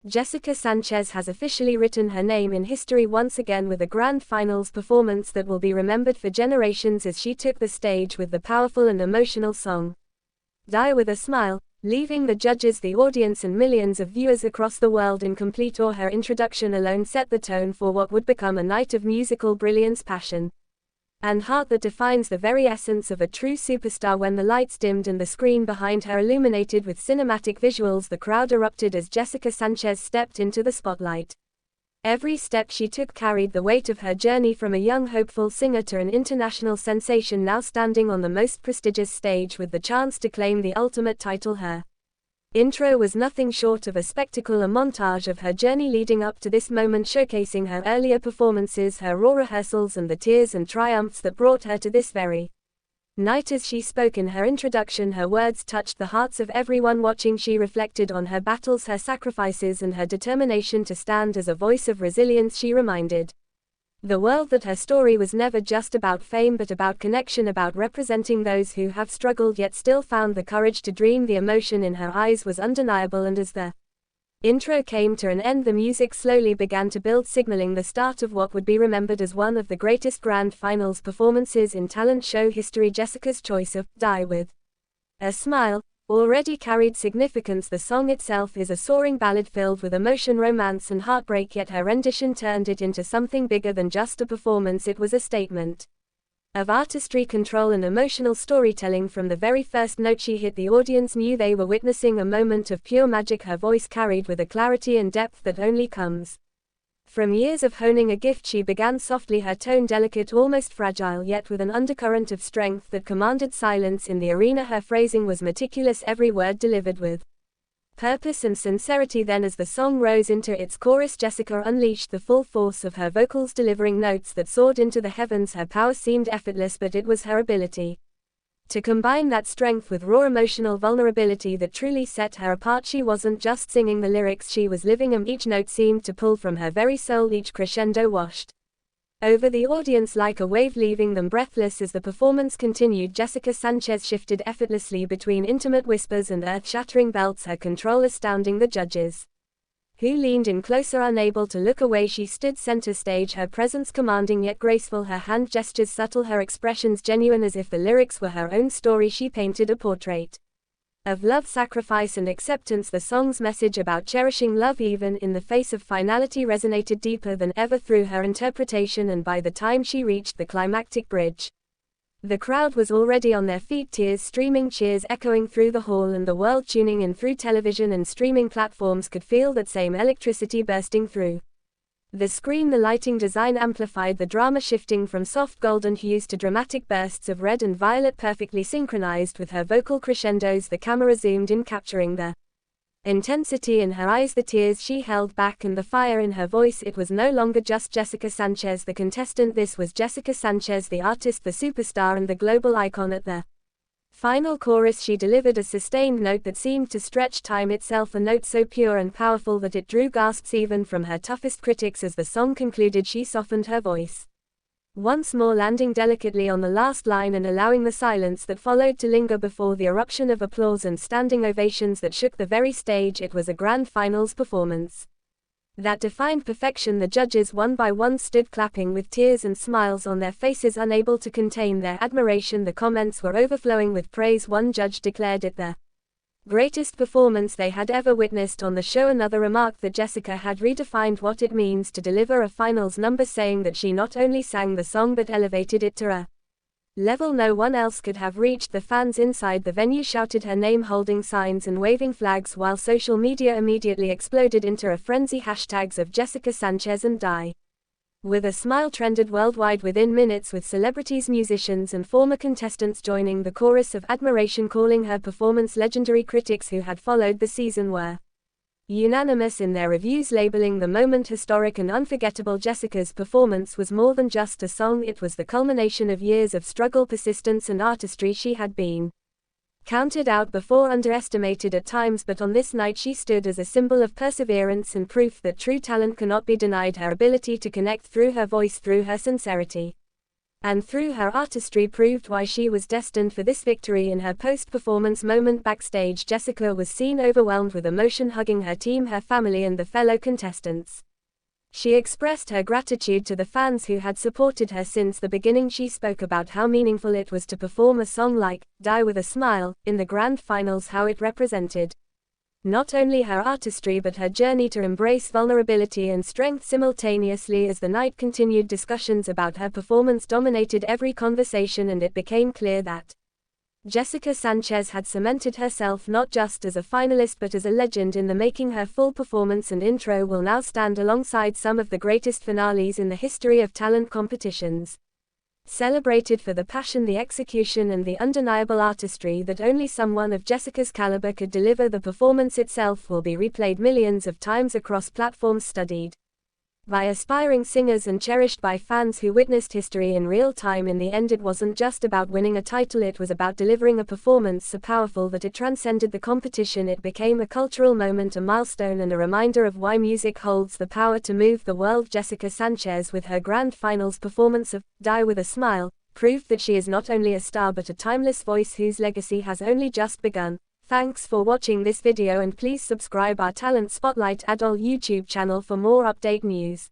Jessica Sanchez has officially written her name in history once again with a grand finals performance that will be remembered for generations as she took the stage with the powerful and emotional song Die with a Smile, leaving the judges, the audience and millions of viewers across the world in complete awe. Her introduction alone set the tone for what would become a night of musical brilliance, passion, and heart that defines the very essence of a true superstar. When the lights dimmed and the screen behind her illuminated with cinematic visuals, the crowd erupted as Jessica Sanchez stepped into the spotlight. Every step she took carried the weight of her journey, from a young hopeful singer to an international sensation now standing on the most prestigious stage with the chance to claim the ultimate title. Her intro was nothing short of a spectacle, a montage of her journey leading up to this moment, showcasing her earlier performances, her raw rehearsals and the tears and triumphs that brought her to this very night. As she spoke in her introduction, her words touched the hearts of everyone watching. She reflected on her battles, her sacrifices and her determination to stand as a voice of resilience. She reminded the world that her story was never just about fame but about connection, about representing those who have struggled yet still found the courage to dream. The emotion in her eyes was undeniable, and as the intro came to an end, the music slowly began to build, signaling the start of what would be remembered as one of the greatest grand finals performances in talent show history. Jessica's choice of Die with a Smile already carried significance. The song itself is a soaring ballad filled with emotion, romance and heartbreak, yet her rendition turned it into something bigger than just a performance. It was a statement of artistry, control and emotional storytelling. From the very first note she hit, the audience knew they were witnessing a moment of pure magic. Her voice carried with a clarity and depth that only comes from years of honing a gift. She began softly, her tone delicate, almost fragile, yet with an undercurrent of strength that commanded silence in the arena. Her phrasing was meticulous, every word delivered with purpose and sincerity. Then as the song rose into its chorus, Jessica unleashed the full force of her vocals, delivering notes that soared into the heavens. Her power seemed effortless, but it was her ability to combine that strength with raw emotional vulnerability that truly set her apart. She wasn't just singing the lyrics, she was living them. Each note seemed to pull from her very soul, each crescendo washed over the audience like a wave, leaving them breathless. As the performance continued, Jessica Sanchez shifted effortlessly between intimate whispers and earth-shattering belts, her control astounding the judges, who leaned in closer, unable to look away. She stood center stage, her presence commanding yet graceful, her hand gestures subtle, her expressions genuine, as if the lyrics were her own story. She painted a portrait of love, sacrifice and acceptance. The song's message about cherishing love even in the face of finality resonated deeper than ever through her interpretation, and by the time she reached the climactic bridge, the crowd was already on their feet, tears streaming, cheers echoing through the hall, and the world tuning in through television and streaming platforms could feel that same electricity bursting through the screen. The lighting design amplified the drama, shifting from soft golden hues to dramatic bursts of red and violet, perfectly synchronized with her vocal crescendos. The camera zoomed in, capturing the intensity in her eyes, the tears she held back and the fire in her voice. It was no longer just Jessica Sanchez, the contestant. This was Jessica Sanchez, the artist, the superstar and the global icon. At the final chorus, she delivered a sustained note that seemed to stretch time itself, a note so pure and powerful that it drew gasps even from her toughest critics. As the song concluded, she softened her voice once more, landing delicately on the last line and allowing the silence that followed to linger before the eruption of applause and standing ovations that shook the very stage. It was a grand finals performance that defined perfection. The judges one by one stood clapping with tears and smiles on their faces, unable to contain their admiration. The comments were overflowing with praise. One judge declared it the greatest performance they had ever witnessed on the show. Another remarked that Jessica had redefined what it means to deliver a finals number, saying that she not only sang the song but elevated it to a level no one else could have reached. The fans inside the venue shouted her name, holding signs and waving flags, while social media immediately exploded into a frenzy. Hashtags of Jessica Sanchez and Die with a Smile trended worldwide within minutes, with celebrities, musicians and former contestants joining the chorus of admiration, calling her performance legendary. Critics who had followed the season were unanimous in their reviews, labeling the moment historic and unforgettable. Jessica's performance was more than just a song, it was the culmination of years of struggle, persistence and artistry. She had been counted out before, underestimated at times, but on this night she stood as a symbol of perseverance and proof that true talent cannot be denied. Her ability to connect through her voice, through her sincerity and through her artistry proved why she was destined for this victory. In her post-performance moment backstage, Jessica was seen overwhelmed with emotion, hugging her team, her family, and the fellow contestants. She expressed her gratitude to the fans who had supported her since the beginning. She spoke about how meaningful it was to perform a song like "Die with a Smile" in the grand finals, how it represented not only her artistry but her journey to embrace vulnerability and strength simultaneously. As the night continued, discussions about her performance dominated every conversation, and it became clear that Jessica Sanchez had cemented herself not just as a finalist but as a legend in the making. Her full performance and intro will now stand alongside some of the greatest finales in the history of talent competitions. Celebrated for the passion, the execution, and the undeniable artistry that only someone of Jessica's caliber could deliver, the performance itself will be replayed millions of times across platforms, studied by aspiring singers and cherished by fans who witnessed history in real time. In the end, it wasn't just about winning a title, it was about delivering a performance so powerful that it transcended the competition. It became a cultural moment, a milestone, and a reminder of why music holds the power to move the world. Jessica Sanchez, with her grand finals performance of "Die with a Smile," proved that she is not only a star but a timeless voice whose legacy has only just begun. Thanks for watching this video, and please subscribe our Talent Spotlight Adult YouTube channel for more update news.